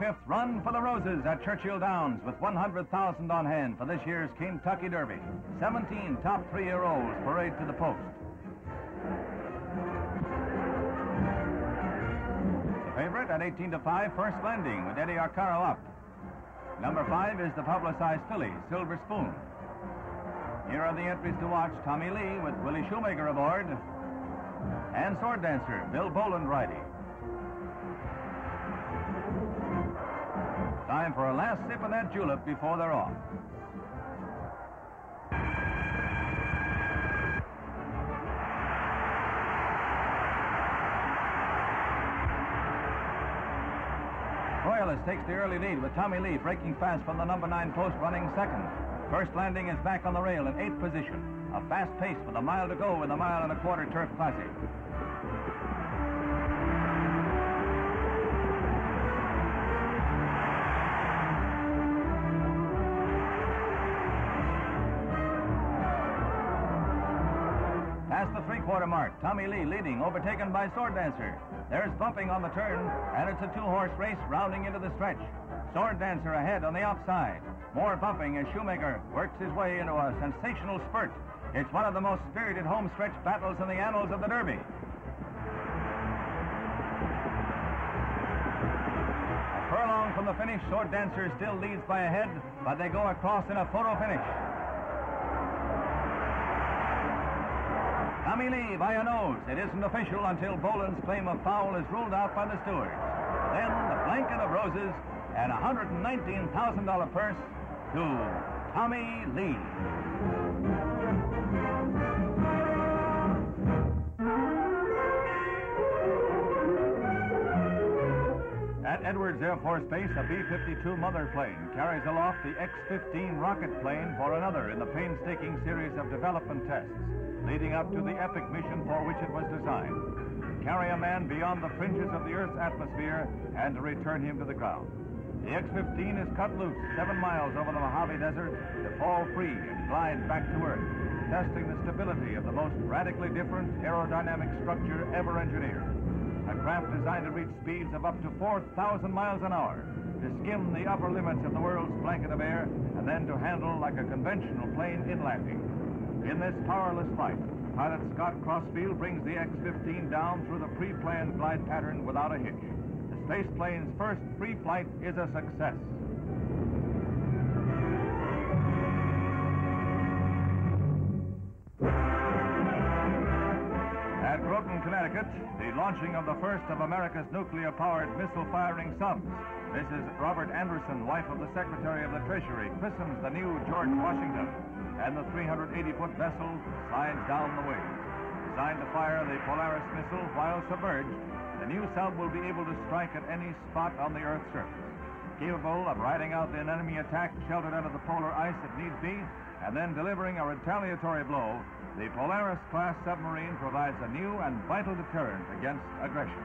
25th Run for the Roses at Chruchill Downs with $100,000 on hand for this year's Kentucky Derby. 17 top 3-year-olds parade to the post. The favorite at 18-5, First Landing with Eddie Arcaro up. Number 5 is the publicized filly, Silver Spoon. Here are the entries to watch: Tomy Lee with Willie Shoemaker aboard, and Sword Dancer, Bill Boland riding. Time for a last sip of that julep before they're off. Royalist takes the early lead with Tomy Lee breaking fast from the number 9 post, running second. First Landing is back on the rail in 8th position. A fast pace with a mile to go in the 1.25 mile turf classic. Past the 3/4 mark, Tomy Lee leading, overtaken by Sword Dancer. There's bumping on the turn, and it's a 2-horse race rounding into the stretch. Sword Dancer ahead on the outside. More bumping as Shoemaker works his way into a sensational spurt. It's one of the most spirited home stretch battles in the annals of the Derby. A furlong from the finish, Sword Dancer still leads by a head, but they go across in a photo finish. Tomy Lee by a nose. It isn't official until Boland's claim of foul is ruled out by the stewards. Then the blanket of roses and a $119,000 purse to Tomy Lee. At Edwards Air Force Base, a B-52 mother plane carries aloft the X-15 rocket plane for another in the painstaking series of development tests leading up to the epic mission for which it was designed: to carry a man beyond the fringes of the Earth's atmosphere and to return him to the ground. The X-15 is cut loose 7 miles over the Mojave Desert to fall free and glide back to Earth, testing the stability of the most radically different aerodynamic structure ever engineered. A craft designed to reach speeds of up to 4,000 miles an hour, to skim the upper limits of the world's blanket of air, and then to handle like a conventional plane in landing. In this powerless flight, pilot Scott Crossfield brings the X-15 down through the pre-planned glide pattern without a hitch. The space plane's first free flight is a success. At Groton, Connecticut, the launching of the first of America's nuclear-powered missile-firing subs. Mrs. Robert Anderson, wife of the Secretary of the Treasury, christens the new George Washington, and the 380-foot vessel slides down the waves. Designed to fire the Polaris missile while submerged, the new sub will be able to strike at any spot on the Earth's surface. Capable of riding out an enemy attack sheltered under the polar ice if need be, and then delivering a retaliatory blow, the Polaris-class submarine provides a new and vital deterrent against aggression.